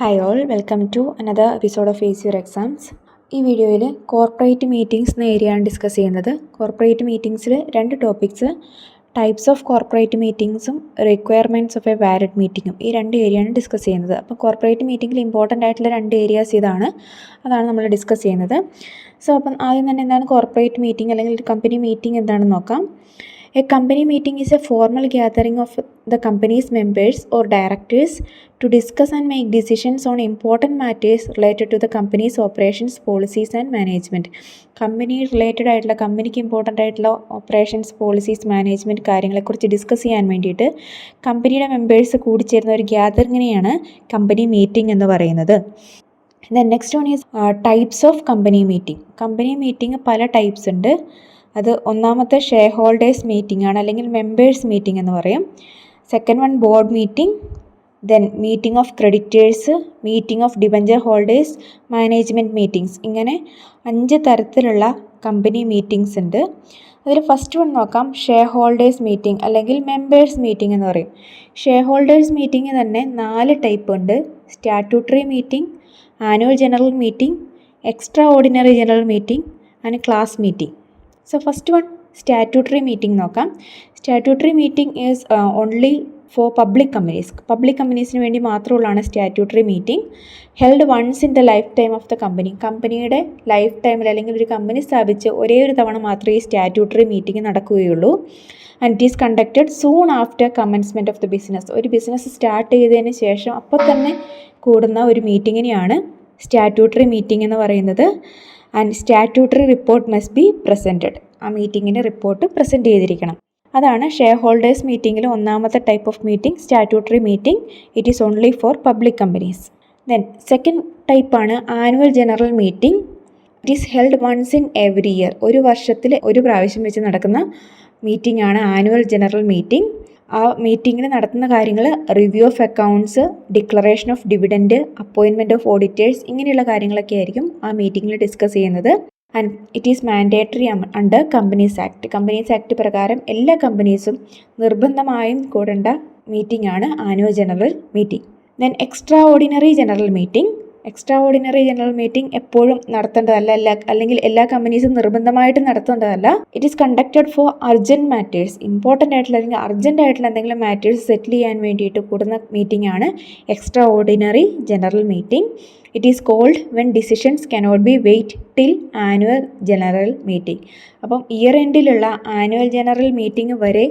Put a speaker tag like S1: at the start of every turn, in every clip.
S1: Hi all, welcome to another episode of Face Your Exams. ഈ വീഡിയോയിൽ corporate meetings എന്ന ഏരിയയാണ് ഡിസ്കസ് ചെയ്യുന്നത്. കോർപ്പറേറ്റ് മീറ്റിംഗ്സിൽ രണ്ട് ടോപ്പിക്സ്, ടൈപ്സ് ഓഫ് കോർപ്പറേറ്റ് മീറ്റിംഗ്സും റിക്വയർമെൻറ്റ്സ് ഓഫ് എ വാലിഡ് മീറ്റിങ്ങും, ഈ രണ്ട് ഏരിയയാണ് ഡിസ്കസ് ചെയ്യുന്നത്. അപ്പോൾ കോർപ്പറേറ്റ് മീറ്റിംഗിൽ ഇമ്പോർട്ടൻ്റ് ആയിട്ടുള്ള രണ്ട് ഏരിയാസ് അതാണ് നമ്മൾ ഡിസ്കസ് ചെയ്യുന്നത്. അപ്പം ആദ്യം തന്നെ എന്താണ് കോർപ്പറേറ്റ് മീറ്റിംഗ് അല്ലെങ്കിൽ ഒരു കമ്പനി മീറ്റിംഗ് എന്താണെന്ന് നോക്കാം. A company meeting is a formal gathering of the company's members or directors to discuss and make decisions on important matters related to the company's operations, policies and management. Company related ആയിട്ടുള്ള, കമ്പനിക്ക് important ആയിട്ടുള്ള operations, policies, management കാര്യങ്ങളെക്കുറിച്ച് discuss ചെയ്യാൻ വേണ്ടിയിട്ട് കമ്പനിയുടെ members കൂടിച്ചേരുന്ന ഒരു ഗ്യാതറിങ്ങിനെയാണ് company meeting എന്ന് പറയുന്നത്. Then next one is types of company meeting. Company meeting പല ടൈപ്സ് ഉണ്ട്. അത് ഒന്നാമത്തെ ഷെയർ ഹോൾഡേഴ്സ് മീറ്റിംഗ് ആണ്, അല്ലെങ്കിൽ മെമ്പേഴ്സ് മീറ്റിംഗ് എന്ന് പറയും. Second one board meeting, then meeting of creditors, meeting of debenture holders, management meetings. ഇങ്ങനെ 5 തരത്തിലുള്ള കമ്പനി മീറ്റിംഗ്സ് ഉണ്ട്. അതിൽ ഫസ്റ്റ് വൺ നോക്കാം, ഷെയർ ഹോൾഡേഴ്സ് മീറ്റിംഗ് അല്ലെങ്കിൽ മെമ്പേഴ്സ് മീറ്റിംഗ് എന്ന് പറയും. ഷെയർ ഹോൾഡേഴ്സ് മീറ്റിംഗ് തന്നെ 4 ടൈപ്പ് ഉണ്ട്. Statutory meeting, annual general meeting, extraordinary general meeting and class meeting. So first one, statutory meeting നോക്കാം. Statutory meeting is only for public companies. Public companiesന് വേണ്ടി മാത്രമുള്ളതാണ് statutory meeting. Held once in the life time of the company. കമ്പനിയുടെ life ടൈമിൽ അല്ലെങ്കിൽ ഒരു company സ്ഥാപിച്ച് ഒരേ ഒരു തവണ മാത്രമേ ഈ സ്റ്റാറ്റ്യൂട്ടറി മീറ്റിംഗ് നടക്കുകയുള്ളൂ. And it is conducted soon after commencement of the business. ഒരു ബിസിനസ് സ്റ്റാർട്ട് ചെയ്തതിന് ശേഷം അപ്പോൾ തന്നെ കൂടുന്ന ഒരു മീറ്റിങ്ങിനെയാണ് സ്റ്റാറ്റ്യൂട്ടറി മീറ്റിംഗ് എന്ന് പറയുന്നത്. And statutory report must be presented. ആ മീറ്റിങ്ങിൻ്റെ റിപ്പോർട്ട് പ്രസൻറ്റ് ചെയ്തിരിക്കണം. അതാണ് ഷെയർ ഹോൾഡേഴ്സ് മീറ്റിങ്ങിൽ ഒന്നാമത്തെ type of meeting, statutory meeting. It is only for public companies. Then second ടൈപ്പാണ് annual general meeting. It is held once in every year. ഒരു വർഷത്തിൽ ഒരു പ്രാവശ്യം വെച്ച് നടക്കുന്ന മീറ്റിംഗ് ആണ് ആനുവൽ ജനറൽ മീറ്റിംഗ്. ആ മീറ്റിങ്ങിൽ നടത്തുന്ന കാര്യങ്ങൾ review of accounts, declaration of dividend, appointment of auditors, ഇങ്ങനെയുള്ള കാര്യങ്ങളൊക്കെ ആയിരിക്കും ആ മീറ്റിങ്ങിൽ ഡിസ്കസ് ചെയ്യുന്നത്. And it is mandatory under companies act. Companies act പ്രകാരം എല്ലാ കമ്പനീസും നിർബന്ധമായും കൂടേണ്ട മീറ്റിംഗ് ആണ് annual general meeting. Then extraordinary general meeting. Extraordinary general meeting എപ്പോഴും നടത്തേണ്ടതല്ല, അല്ലെങ്കിൽ എല്ലാ കമ്പനീസും നിർബന്ധമായിട്ടും നടത്തേണ്ടതല്ല. It is conducted for urgent matters. Important ആയിട്ടുള്ള അല്ലെങ്കിൽ അർജൻറ്റ് ആയിട്ടുള്ള എന്തെങ്കിലും മാറ്റേഴ്സ് സെറ്റിൽ ചെയ്യാൻ വേണ്ടിയിട്ട് കൂടുന്ന മീറ്റിംഗ് ആണ് extraordinary general meeting. It is called when decisions cannot be wait till annual general meeting. അപ്പം ഇയർ എൻഡിലുള്ള ആനുവൽ ജനറൽ മീറ്റിംഗ് വരെ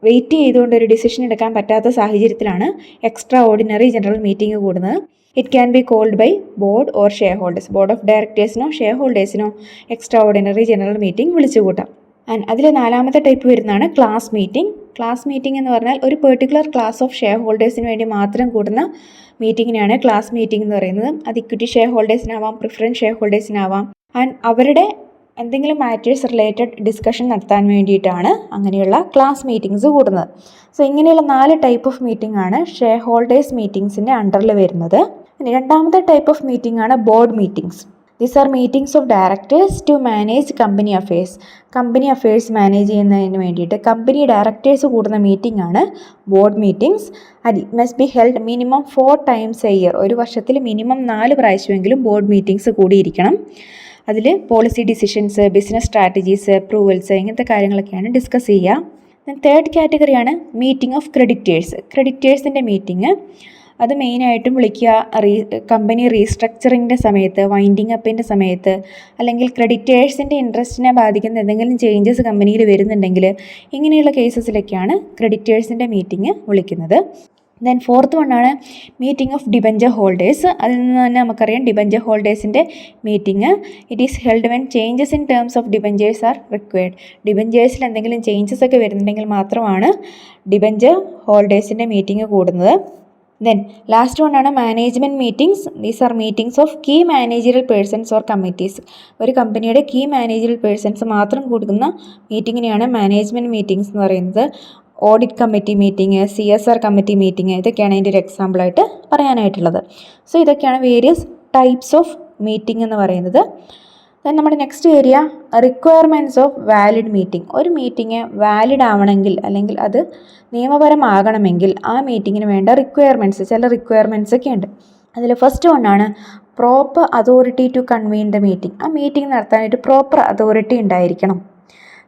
S1: വെയിറ്റ് ചെയ്തുകൊണ്ട് ഒരു ഡിസിഷൻ എടുക്കാൻ പറ്റാത്ത സാഹചര്യത്തിലാണ് എക്സ്ട്രാ ഓർഡിനറി ജനറൽ മീറ്റിംഗ് കൂടുന്നത്. It can be called by board or shareholders. Board of ഡയറക്ടേഴ്സിനോ ഷെയർ ഹോൾഡേഴ്സിനോ എക്സ്ട്രാ ഓർഡിനറി ജനറൽ മീറ്റിംഗ് വിളിച്ചു കൂട്ടാം. ആൻഡ് അതിൽ 4ാമത്തെ ടൈപ്പ് വരുന്നതാണ് ക്ലാസ് മീറ്റിംഗ്. ക്ലാസ് മീറ്റിംഗ് എന്ന് പറഞ്ഞാൽ ഒരു പെർട്ടിക്കുലർ ക്ലാസ് ഓഫ് ഷെയർ ഹോൾഡേഴ്സിന് വേണ്ടി മാത്രം കൂടുന്ന മീറ്റിങ്ങിനാണ് ക്ലാസ് മീറ്റിംഗ് എന്ന് പറയുന്നത്. അത് ഇക്വിറ്റി ഷെയർ ഹോൾഡേഴ്സിനാവാം, പ്രിഫറൻസ് ഷെയർ ഹോൾഡേഴ്സിനാവാം. ആൻഡ് അവരുടെ എന്തെങ്കിലും മാറ്റേഴ്സ് റിലേറ്റഡ് ഡിസ്കഷൻ നടത്താൻ വേണ്ടിയിട്ടാണ് അങ്ങനെയുള്ള ക്ലാസ് മീറ്റിംഗ്സ് കൂടുന്നത്. സോ ഇങ്ങനെയുള്ള 4 ടൈപ്പ് ഓഫ് മീറ്റിംഗ് ആണ് ഷെയർ ഹോൾഡേഴ്സ് മീറ്റിംഗ്സിൻ്റെ അണ്ടറിൽ വരുന്നത്. രണ്ടാമത്തെ ടൈപ്പ് ഓഫ് മീറ്റിംഗ് ആണ് board meetings. These are meetings of directors to manage company affairs. Company affairs manage ചെയ്യുന്നതിന് വേണ്ടിയിട്ട് കമ്പനി ഡയറക്ടേഴ്സ് കൂടുന്ന മീറ്റിംഗ് ആണ് board meetings. And it must be held minimum 4 times a year. ഒരു വർഷത്തിൽ minimum 4 പ്രാവശ്യമെങ്കിലും board meetings കൂടിയിരിക്കണം. അതിൽ policy decisions, business strategies, approvals, ഇങ്ങനത്തെ കാര്യങ്ങളൊക്കെയാണ് ഡിസ്കസ് ചെയ്യുക. Third കാറ്റഗറിയാണ് meeting of creditors. ക്രെഡിറ്റേഴ്സിൻ്റെ meeting അത് മെയിനായിട്ടും വിളിക്കുക കമ്പനി റീസ്ട്രക്ചറിങ്ങിൻ്റെ സമയത്ത്, വൈൻഡിങ് അപ്പിൻ്റെ സമയത്ത്, അല്ലെങ്കിൽ ക്രെഡിറ്റേഴ്സിൻ്റെ ഇൻട്രസ്റ്റിനെ ബാധിക്കുന്ന എന്തെങ്കിലും ചേഞ്ചസ് കമ്പനിയിൽ വരുന്നുണ്ടെങ്കിൽ ഇങ്ങനെയുള്ള കേസസിലൊക്കെയാണ് ക്രെഡിറ്റേഴ്സിൻ്റെ മീറ്റിംഗ് വിളിക്കുന്നത്. ദെൻ ഫോർത്ത് വണ്ണാണ് മീറ്റിംഗ് ഓഫ് ഡിബഞ്ചർ ഹോൾഡേഴ്സ്. അതിൽ നിന്ന് തന്നെ നമുക്കറിയാം ഡിബഞ്ചർ ഹോൾഡേഴ്സിൻ്റെ meeting. It is held when changes in terms of debentures are required. ഡിബഞ്ചേഴ്സിൽ എന്തെങ്കിലും ചേഞ്ചസ് ഒക്കെ വരുന്നുണ്ടെങ്കിൽ മാത്രമാണ് ഡിബഞ്ചർ ഹോൾഡേഴ്സിൻ്റെ മീറ്റിംഗ് കൂടുന്നത്. ദെൻ ലാസ്റ്റ് വണ്ണാണ് management meetings. These are meetings of key managerial persons or committees. ഒരു കമ്പനിയുടെ കീ മാനേജറൽ പേഴ്സൺസ് മാത്രം കൂടുന്ന മീറ്റിങ്ങിനെയാണ് മാനേജ്മെൻറ്റ് മീറ്റിംഗ്സ് എന്ന് പറയുന്നത്. Audit committee meeting, CSR committee meeting, ഇതൊക്കെയാണ് അതിൻ്റെ ഒരു എക്സാമ്പിളായിട്ട് പറയാനായിട്ടുള്ളത്. സോ ഇതൊക്കെയാണ് വേരിയസ് ടൈപ്സ് ഓഫ് മീറ്റിംഗ് എന്ന് പറയുന്നത്. ദെൻ നമ്മുടെ next area requirements of valid meeting. ഒരു മീറ്റിംഗ് വാലിഡ് ആവണമെങ്കിൽ അല്ലെങ്കിൽ അത് നിയമപരമാകണമെങ്കിൽ ആ മീറ്റിങ്ങിന് വേണ്ട റിക്വയർമെൻറ്റ്സ്, ചില റിക്വയർമെൻറ്റ്സ് ഒക്കെ ഉണ്ട്. അതിൽ ഫസ്റ്റ് വണ്ണാണ് proper authority to convene the meeting. ആ മീറ്റിംഗ് നടത്താനായിട്ട് പ്രോപ്പർ അതോറിറ്റി ഉണ്ടായിരിക്കണം.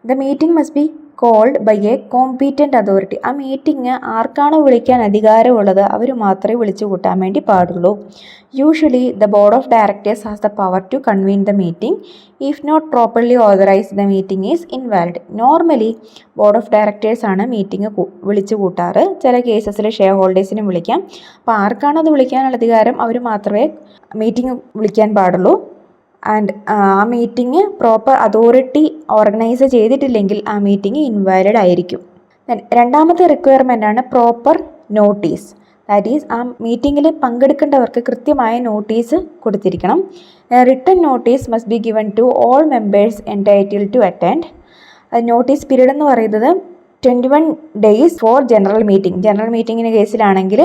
S1: The meeting must be called by a competent authority. ആ മീറ്റിംഗ് ആർക്കാണ് വിളിക്കാൻ അധികാരമുള്ളത് അവർ മാത്രമേ വിളിച്ചു കൂട്ടാൻ വേണ്ടി പാടുള്ളൂ. Usually the board of directors has the power to convene the meeting. If not properly authorise the meeting is invalid. Normally board of directors ആണ് മീറ്റിംഗ് വിളിച്ചു കൂട്ടാറ്. ചില കേസസിൽ ഷെയർ ഹോൾഡേഴ്സിനും വിളിക്കാം. അപ്പോൾ ആർക്കാണ് അത് വിളിക്കാനുള്ള അധികാരം അവർ മാത്രമേ മീറ്റിംഗ് വിളിക്കാൻ പാടുള്ളൂ. ആൻഡ് ആ മീറ്റിംഗ് പ്രോപ്പർ അതോറിറ്റി ഓർഗനൈസ് ചെയ്തിട്ടില്ലെങ്കിൽ ആ മീറ്റിംഗ് ഇൻവാലിഡ് ആയിരിക്കും. രണ്ടാമത്തെ റിക്വയർമെൻ്റ് ആണ് പ്രോപ്പർ നോട്ടീസ്. ദാറ്റ് ഈസ് ആ മീറ്റിങ്ങിൽ പങ്കെടുക്കേണ്ടവർക്ക് കൃത്യമായ നോട്ടീസ് കൊടുത്തിരിക്കണം. Written notice must be given to all members entitle to attend. Notice period എന്ന് പറയുന്നത് 21 days for general meeting. General മീറ്റിങ്ങിൻ്റെ കേസിലാണെങ്കിൽ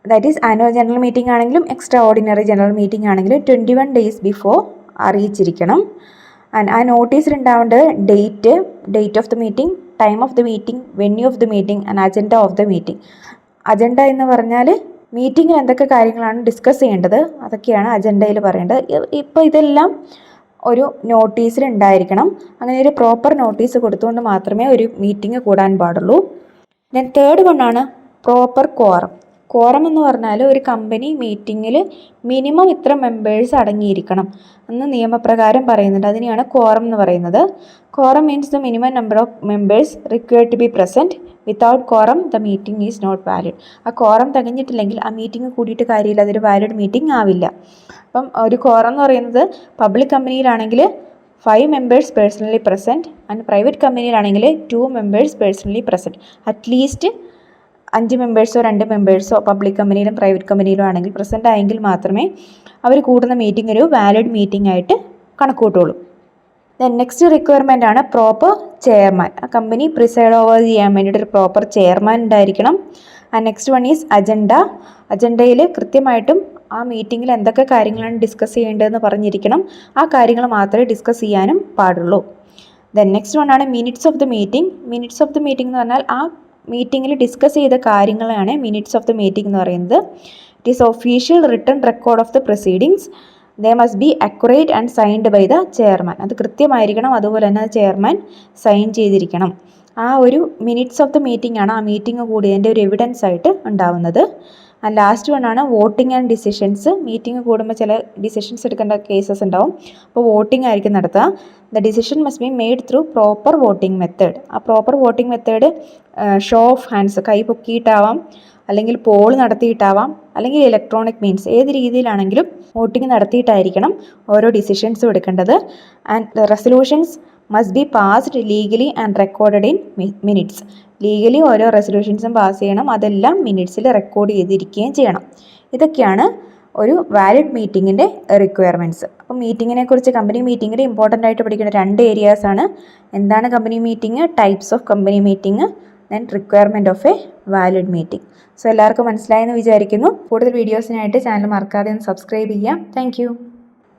S1: that is annual general meeting ആണെങ്കിലും എക്സ്ട്രാ ഓർഡിനറി ജനറൽ മീറ്റിംഗ് ആണെങ്കിലും 21 days ബിഫോർ അറിയിച്ചിരിക്കണം. ആൻഡ് ആ നോട്ടീസിൽ ഉണ്ടാവേണ്ടത് date of the meeting, time of the meeting, venue of the meeting and agenda of the meeting. Agenda എന്ന് പറഞ്ഞാൽ മീറ്റിങ്ങിൽ എന്തൊക്കെ കാര്യങ്ങളാണ് ഡിസ്കസ് ചെയ്യേണ്ടത് അതൊക്കെയാണ് അജണ്ടയിൽ പറയേണ്ടത്. ഇപ്പോൾ ഇതെല്ലാം ഒരു നോട്ടീസിൽ ഉണ്ടായിരിക്കണം. അങ്ങനെ ഒരു പ്രോപ്പർ നോട്ടീസ് കൊടുത്തുകൊണ്ട് മാത്രമേ ഒരു മീറ്റിംഗ് കൂടാൻ പാടുള്ളൂ. ദെൻ തേർഡ് വണ്ണാണ് പ്രോപ്പർ ക്വാറം. ക്വാറം എന്ന് പറഞ്ഞാൽ ഒരു കമ്പനി മീറ്റിങ്ങിൽ മിനിമം ഇത്ര മെമ്പേഴ്സ് അടങ്ങിയിരിക്കണം എന്ന് നിയമപ്രകാരം പറയുന്നുണ്ട്. അതിനെയാണ് ക്വാറം എന്ന് പറയുന്നത്. Quorum means the minimum number of members required to be present. Without quorum the meeting is not valid. ആ ക്വാറം തികഞ്ഞിട്ടില്ലെങ്കിൽ ആ മീറ്റിംഗ് കൂടിയിട്ട് കാര്യമില്ല, അതൊരു വാലിഡ് മീറ്റിംഗ് ആവില്ല. അപ്പം ഒരു ക്വാറം എന്ന് പറയുന്നത് പബ്ലിക് കമ്പനിയിലാണെങ്കിൽ 5 members personally present and private കമ്പനിയിലാണെങ്കിൽ 2 members പേഴ്സണലി പ്രസൻറ്റ്. അറ്റ്ലീസ്റ്റ് 5 മെമ്പേഴ്സോ 2 മെമ്പേഴ്സോ പബ്ലിക് കമ്പനിയിലും പ്രൈവറ്റ് കമ്പനിയിലും ആണെങ്കിൽ പ്രസൻ്റ് ആയെങ്കിൽ മാത്രമേ അവർ കൂടുന്ന മീറ്റിംഗ് ഒരു വാലിഡ് മീറ്റിംഗ് ആയിട്ട് കണക്കൂട്ടുള്ളൂ. ദെൻ നെക്സ്റ്റ് റിക്വയർമെൻ്റ് ആണ് പ്രോപ്പർ ചെയർമാൻ. ആ കമ്പനി പ്രിസൈഡ് ഓവർ ചെയ്യാൻ വേണ്ടിയിട്ട് ഒരു പ്രോപ്പർ ചെയർമാൻ ഉണ്ടായിരിക്കണം. And next one is agenda. അജണ്ടയിൽ കൃത്യമായിട്ടും ആ മീറ്റിങ്ങിൽ എന്തൊക്കെ കാര്യങ്ങളാണ് ഡിസ്കസ് ചെയ്യേണ്ടതെന്ന് പറഞ്ഞിരിക്കണം. ആ കാര്യങ്ങൾ മാത്രമേ ഡിസ്കസ് ചെയ്യാനും പാടുള്ളൂ. ദെൻ നെക്സ്റ്റ് വൺ ആണ് minutes of the meeting. Minutes of the meeting എന്ന് പറഞ്ഞാൽ ആ മീറ്റിങ്ങിൽ ഡിസ്കസ് ചെയ്ത കാര്യങ്ങളാണ് മിനിറ്റ്സ് ഓഫ് ദ മീറ്റിംഗ് എന്ന് പറയുന്നത്. It is official written record of the proceedings. They must be accurate and signed by the chairman. അത് കൃത്യമായിരിക്കണം, അതുപോലെ തന്നെ ചെയർമാൻ സൈൻ ചെയ്തിരിക്കണം. ആ ഒരു മിനിറ്റ്സ് ഓഫ് ദ മീറ്റിംഗ് ആണ് ആ മീറ്റിംഗ് കൂടിയതിൻ്റെ ഒരു എവിഡൻസ് ആയിട്ട് ഉണ്ടാവുന്നത്. ആൻഡ് ലാസ്റ്റ് വൺ ആണ് വോട്ടിംഗ് ആൻഡ് ഡിസിഷൻസ്. മീറ്റിംഗ് കൂടുമ്പോൾ ചില ഡിസിഷൻസ് എടുക്കേണ്ട കേസസ് ഉണ്ടാവും. അപ്പോൾ വോട്ടിംഗ് ആയിരിക്കും നടത്തുക. The decision must be made through proper voting method. ആ proper voting method show of hands, കൈ പൊക്കിയിട്ടാവാം, അല്ലെങ്കിൽ പോൾ നടത്തിയിട്ടാവാം, അല്ലെങ്കിൽ ഇലക്ട്രോണിക് മീൻസ്, ഏത് രീതിയിലാണെങ്കിലും വോട്ടിംഗ് നടത്തിയിട്ടായിരിക്കണം ഓരോ ഡിസിഷൻസും എടുക്കേണ്ടത്. And resolutions must be passed legally and recorded in minutes. Legally ഓരോ റെസൊല്യൂഷൻസും പാസ് ചെയ്യണം, അതെല്ലാം മിനിറ്റ്സിൽ റെക്കോർഡ് ചെയ്തിരിക്കുകയും ചെയ്യണം. ഇതൊക്കെയാണ് ഒരു വാലിഡ് മീറ്റിങ്ങിൻ്റെ റിക്വയർമെൻറ്റ്സ്. അപ്പോൾ മീറ്റിങ്ങിനെ കുറിച്ച് കമ്പനി മീറ്റിങ്ങിൽ ഇമ്പോർട്ടൻ്റ് ആയിട്ട് പഠിക്കേണ്ട 2 areas ആണ്. എന്താണ് company meeting, types of company meeting, then requirement of a valid meeting. So എല്ലാവർക്കും മനസ്സിലായെന്ന് വിചാരിക്കുന്നു. കൂടുതൽ വീഡിയോസിനായിട്ട് ചാനൽ മറക്കാതെ ഒന്ന് സബ്സ്ക്രൈബ് ചെയ്യാം. താങ്ക്